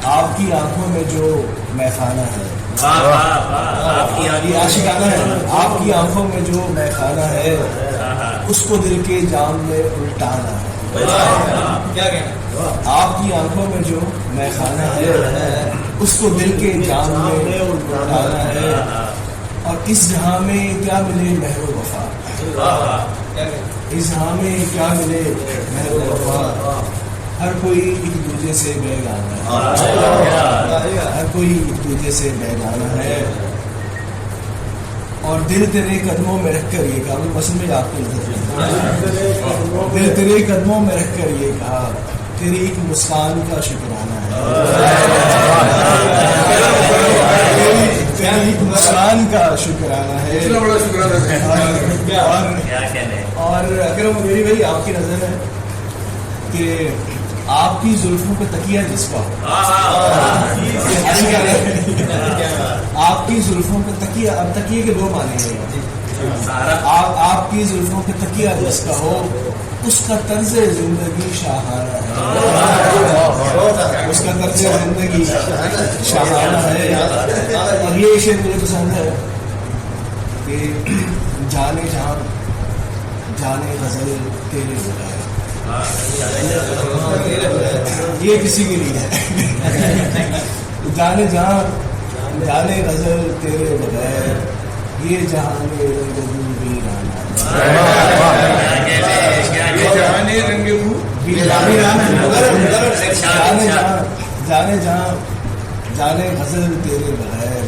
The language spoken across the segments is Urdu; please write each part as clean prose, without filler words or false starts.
آپ کی آنکھوں میں جو میخانہ ہے، یہ عاشقانہ ہے، آپ کی آنکھوں میں جو میخانہ ہے اس کو دل کے جام میں الٹانا ہے۔ آپ کی آنکھوں میں جو میخانہ ہے اس کو دل کے جام میں الٹانا ہے، اور اس جہاں میں کیا ملے مہر و وفا، اس جہاں میں کیا ملے مہر و وفا، ہر کوئی ایک دوسرے سے بیگانہ ہے، ہر کوئی ایک دوسرے سے بیگانہ ہے، اور دل تیرے قدموں میں رکھ کر یہ کہا، بس میں آپ کو دل تیرے قدموں میں رکھ کر یہ کہا تیری ایک مسکان کا شکرانہ ہے، تیری ایک مسکان کا شکرانہ ہے۔ اور اگر میری بھائی آپ کی نظر ہے کہ آپ کی زلفوں پہ تکیہ جس کا ہو، آپ کی زلفوں پہ تکیہ، اب تکیے کے دو معنی ہیں، آپ کی زلفوں پہ تکیہ جس کا ہو اس کا طرز زندگی شاہانہ ہے، اس کا طرز زندگی شاہانہ ہے۔ اور یہ شعر مجھے پسند ہے کہ جانے جہاں جانے غزل تیرے بغیر، یہ کسی کے لیے ہے، جانے جہاں جانے غزل تیرے بغیر یہ جہان رنگ بو ویرانہ، جانے جہاں جانے غزل تیرے بغیر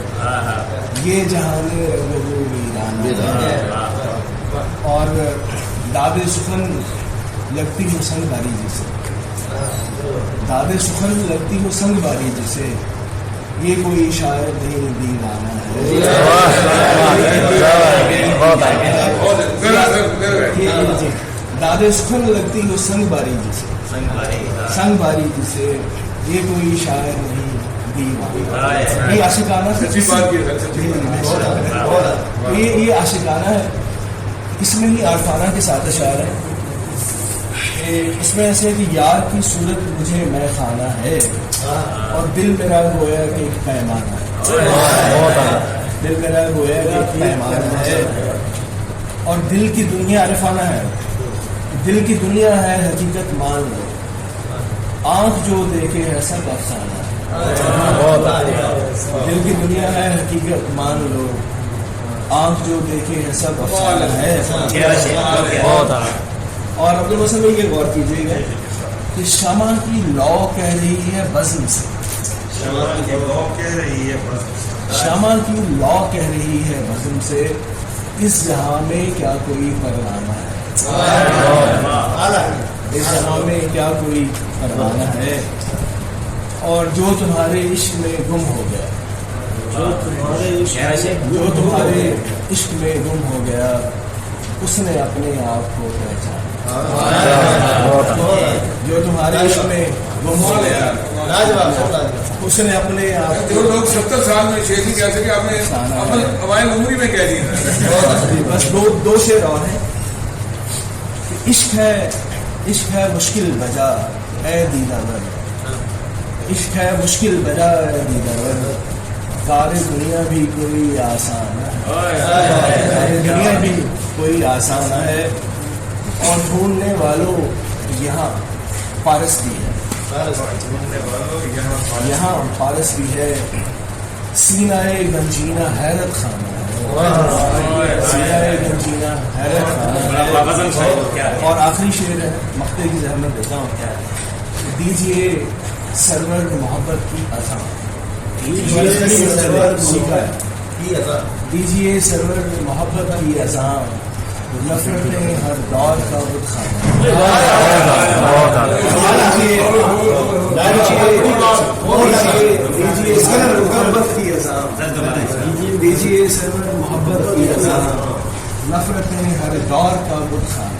یہ جہان رنگ بو ویرانہ۔ اور داد سخن لگتی ہو سنگ باری جیسے، داد سخن لگتی ہو سنگ باری جیسے، یہ کوئی شاعر نہیں دیوانہ ہے، داد سخن لگتی ہو سنگ باری جیسے، سنگ باری جیسے، یہ کوئی شاعر نہیں دیوانہ۔ یہ عاشقانہ ہے، یہ عاشقانہ ہے، اس میں ہی عارفانہ کے ساتھ اشعار ہے۔ اس میں ایسے کہ یار کی صورت مجھے میں خانہ ہے، اور دل میرا گویا کہ ایک پیمانہ ہے، دل میرا گویا کہ ایک پیمانہ ہے، اور دل کی دنیا عارفانہ ہے، دل کی دنیا ہے حقیقت مان لو، آنکھ جو دیکھے ہے سب افسانہ ہے، دل کی دنیا ہے حقیقت مان لو، آنکھ جو دیکھے ہے سب افسانہ ہے۔ اور عبد الوسن بھائی یہ غور کیجیے گا کہ شمع کی لو کہہ رہی ہے بزم سے، شمع کی لو کہہ رہی ہے بزم سے، اس جہاں میں کیا کوئی پروانہ ہے، اس جہاں میں کیا کوئی پروانہ ہے، اور جو تمہارے عشق میں گم ہو گیا، جو تمہارے عشق میں گم ہو گیا اس نے اپنے آپ کو پہچانا، جو تمہارے عشق میں گم ہو گیا اس نے اپنے آپ، جو لوگ 70 سال میں شعر نہیں کہہ سکے آپ نے اوائل عمری میں کہہ دیا۔ بس دو شعر اور ہیں کہ عشق ہے مشکل بجا اے دیدار، عشق ہے مشکل بجا اے دیدار، کار دنیا بھی کوئی آسان ہے، دنیا بھی کوئی آسان ہے، اور ڈھونڈنے والوں یہاں پارس بھی ہے، یہاں پارس بھی ہے، سینہ گنجینہ حیرت خانہ ہے، سینہ گنجینہ حیرت خانہ ہے۔ اور آخری شعر ہے، مقطع کی زحمت دیتا ہوں، دیجئے سرور محبت کی اذان، دیجئے سرور محبت کی اذان، نفرتیں ہر دور کا بت خانہ، دیجئے سرور محبت کی اذان، دیجئے سرور محبت کی اذان، نفرتیں ہر دور کا بت خانہ۔